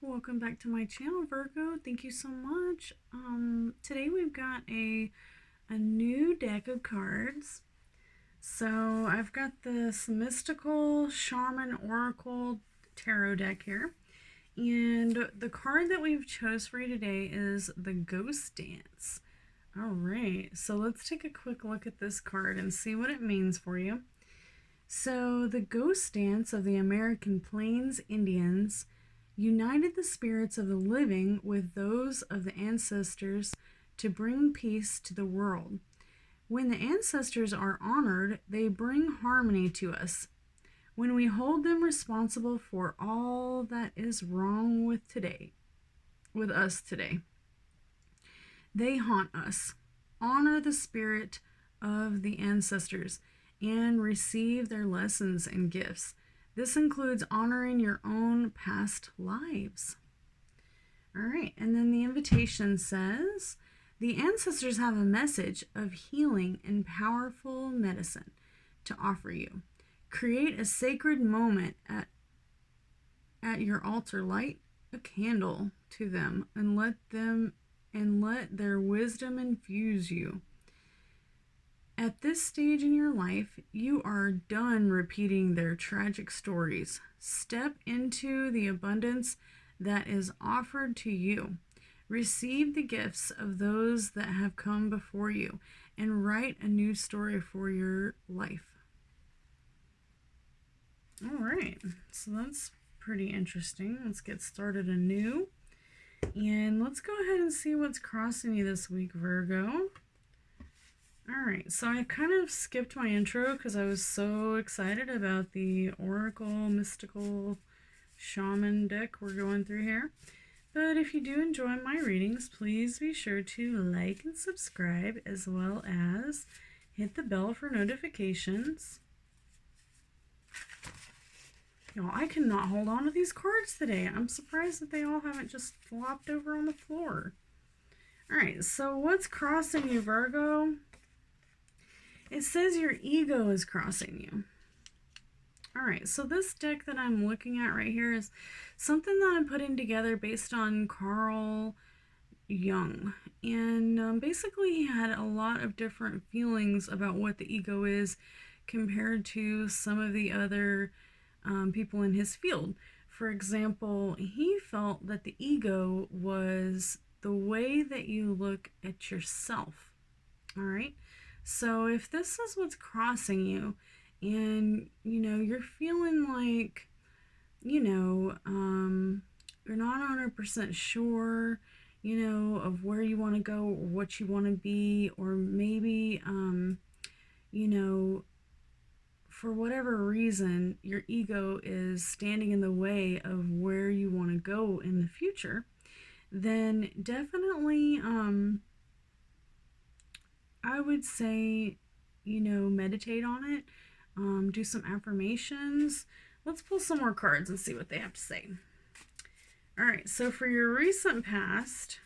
Welcome back to my channel, Virgo. Thank you so much. Today we've got a new deck of cards. So I've got this mystical shaman oracle tarot deck here. And the card that we've chose for you today is the Ghost Dance. All right, so let's take a quick look at this card and see what it means for you. So the Ghost Dance of the American Plains Indians united the spirits of the living with those of the ancestors to bring peace to the world. When the ancestors are honored, they bring harmony to us. When we hold them responsible for all that is wrong with us today, they haunt us. Honor the spirit of the ancestors and receive their lessons and gifts. This includes honoring your own past lives. All right, and then the invitation says, the ancestors have a message of healing and powerful medicine to offer you. Create a sacred moment at your altar. Light a candle to them and let their wisdom infuse you. At this stage in your life, you are done repeating their tragic stories. Step into the abundance that is offered to you. Receive the gifts of those that have come before you and write a new story for your life. All right, so that's pretty interesting. Let's get started anew. And let's go ahead and see what's crossing you this week, Virgo. Alright, so I kind of skipped my intro because I was so excited about the Oracle Mystical Shaman deck we're going through here. But if you do enjoy my readings, please be sure to like and subscribe, as well as hit the bell for notifications. Y'all, I cannot hold on to these cards today. I'm surprised that they all haven't just flopped over on the floor. Alright, so what's crossing you, Virgo? It says your ego is crossing you. All right, so this deck that I'm looking at right here is something that I'm putting together based on Carl Jung. And basically he had a lot of different feelings about what the ego is compared to some of the other people in his field. For example, he felt that the ego was the way that you look at yourself. All right. So if this is what's crossing you and, you're feeling like, you're not 100% sure, of where you want to go or what you want to be, or maybe, for whatever reason, your ego is standing in the way of where you want to go in the future, then definitely, I would say, meditate on it, do some affirmations. Let's pull some more cards and see what they have to say. All right, so for your recent past,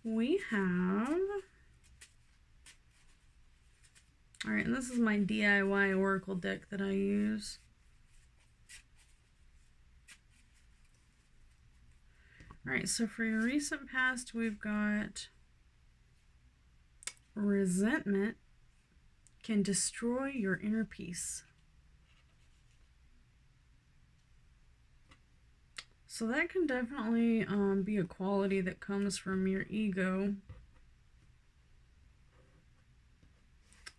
we have, all right, and this is my DIY Oracle deck that I use. All right, so for your recent past, we've got resentment can destroy your inner peace. So that can definitely be a quality that comes from your ego.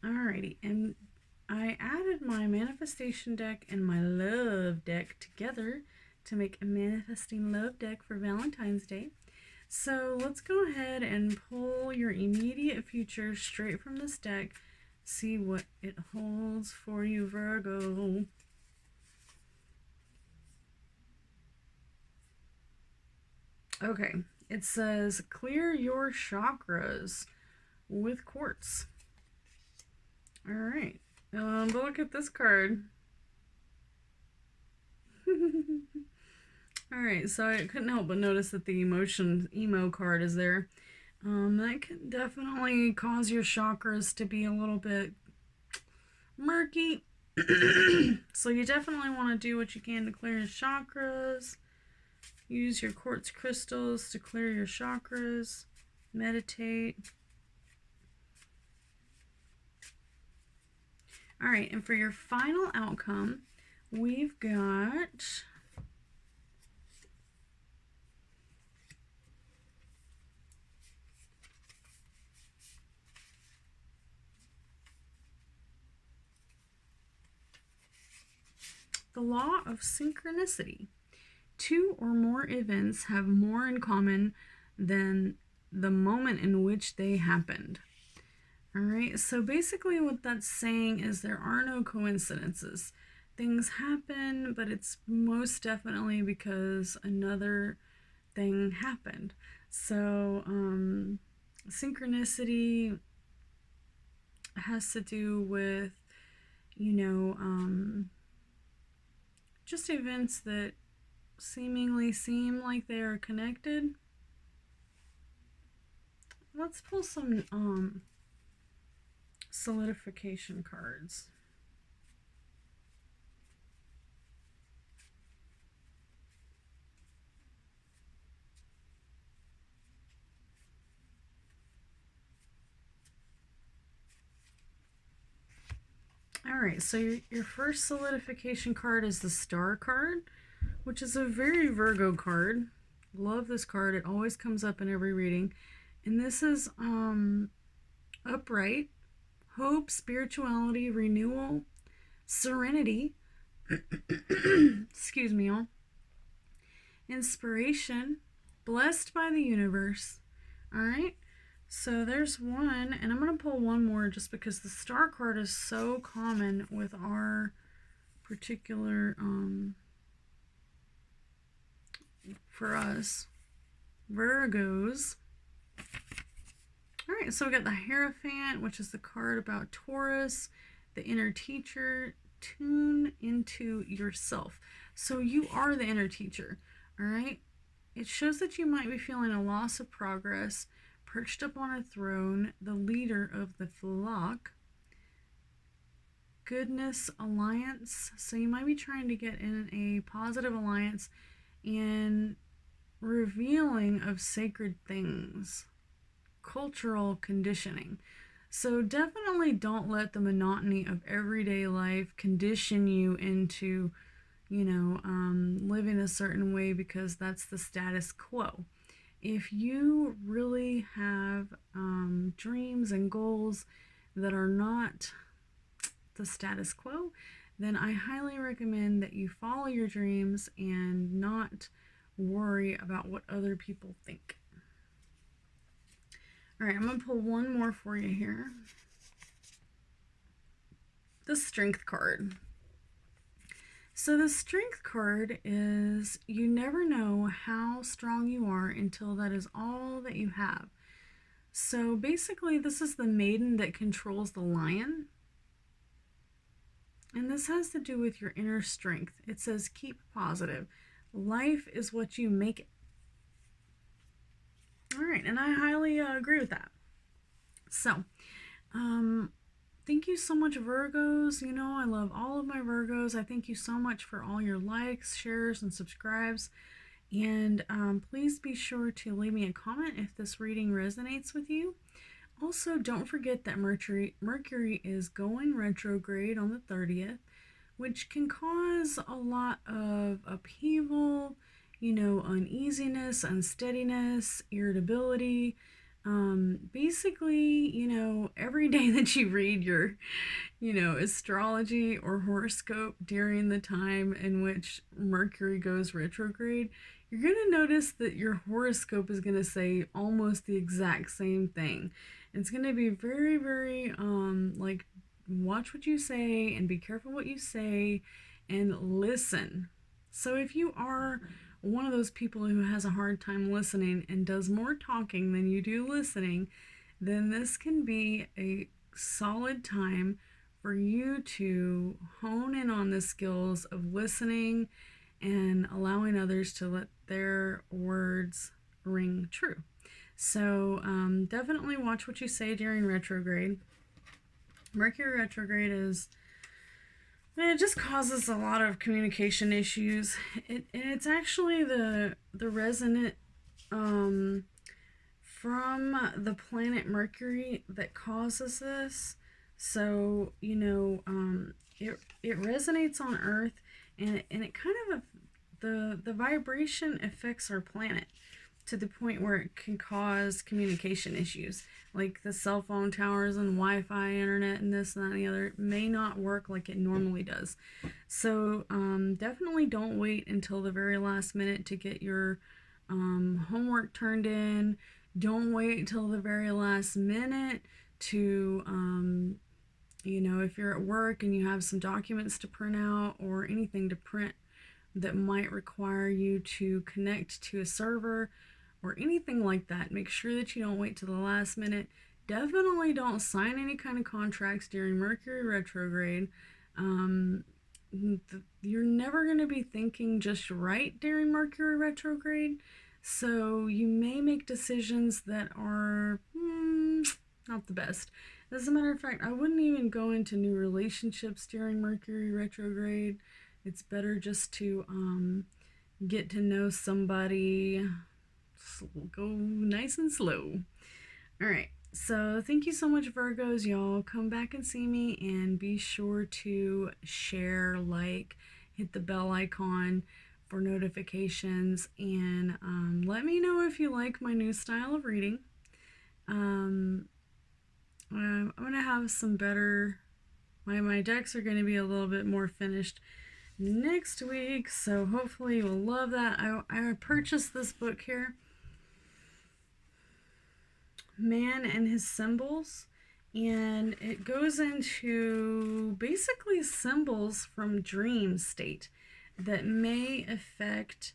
Alrighty, and I added my manifestation deck and my love deck together to make a manifesting love deck for Valentine's Day. So let's go ahead and pull your immediate future straight from this deck. See what it holds for you, Virgo. Okay, it says clear your chakras with quartz. All right, but look at this card. Alright, so I couldn't help but notice that the emo card is there. That can definitely cause your chakras to be a little bit murky. So you definitely want to do what you can to clear your chakras. Use your quartz crystals to clear your chakras. Meditate. All right, and for your final outcome, we've got the law of synchronicity. Two or more events have more in common than the moment in which they happened. All right, so basically what that's saying is there are no coincidences. Things happen, but it's most definitely because another thing happened. So synchronicity has to do with, just events that seemingly seem like they are connected. Let's pull some solidification cards. All right, so your first solidification card is the Star card, which is a very Virgo card. Love this card. It always comes up in every reading. And this is upright, hope, spirituality, renewal, serenity, excuse me, y'all, inspiration, blessed by the universe. All right, so there's one, and I'm going to pull one more just because the Star card is so common with our particular, for us, Virgos. All right, so we got the Hierophant, which is the card about Taurus, the inner teacher. Tune into yourself. So you are the inner teacher, all right? It shows that you might be feeling a loss of progress, perched up on a throne, the leader of the flock. Goodness alliance. So you might be trying to get in a positive alliance and revealing of sacred things. Cultural conditioning. So definitely don't let the monotony of everyday life condition you into, living a certain way because that's the status quo. If you really have dreams and goals that are not the status quo, then I highly recommend that you follow your dreams and not worry about what other people think. All right, I'm going to pull one more for you here. The Strength card. So the Strength card is you never know how strong you are until that is all that you have. So basically, this is the maiden that controls the lion. And this has to do with your inner strength. It says keep positive. Life is what you make it. All right, and I highly agree with that. So, thank you so much, Virgos. I love all of my Virgos. I thank you so much for all your likes, shares, and subscribes. And please be sure to leave me a comment if this reading resonates with you. Also, don't forget that Mercury is going retrograde on the 30th, which can cause a lot of upheaval, uneasiness, unsteadiness, irritability. Basically, every day that you read your, astrology or horoscope during the time in which Mercury goes retrograde, you're going to notice that your horoscope is going to say almost the exact same thing. It's going to be very, very, watch what you say and be careful what you say and listen. So if you are one of those people who has a hard time listening and does more talking than you do listening, then this can be a solid time for you to hone in on the skills of listening and allowing others to let their words ring true. So definitely watch what you say during retrograde. Mercury retrograde is And it just causes a lot of communication issues. It's actually the resonant from the planet Mercury that causes this. So, it resonates on Earth, and it kind of, the vibration affects our planet to the point where it can cause communication issues. Like the cell phone towers and Wi-Fi, internet, and this and that and the other may not work like it normally does. So definitely don't wait until the very last minute to get your homework turned in. Don't wait till the very last minute to, if you're at work and you have some documents to print out or anything to print that might require you to connect to a server or anything like that. Make sure that you don't wait to the last minute. Definitely don't sign any kind of contracts during Mercury retrograde. You're never going to be thinking just right during Mercury retrograde. So you may make decisions that are not the best. As a matter of fact, I wouldn't even go into new relationships during Mercury retrograde. It's better just to get to know somebody. Go nice and slow. All right. So thank you so much, Virgos. Y'all come back and see me, and be sure to share, like, hit the bell icon for notifications, and let me know if you like my new style of reading. I'm gonna have some better. My decks are gonna be a little bit more finished next week, so hopefully you'll love that. I purchased this book here, Man and His Symbols, and it goes into basically symbols from dream state that may affect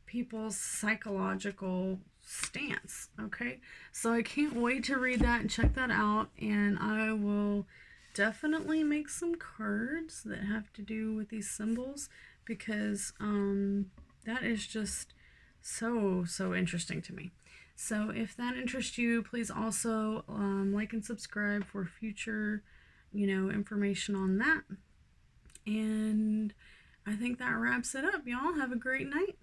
people's psychological stance. Okay, so I can't wait to read that and check that out, and I will definitely make some cards that have to do with these symbols, because that is just so interesting to me. So if that interests you, please also like and subscribe for future information on that. And I think that wraps it up. Y'all have a great night.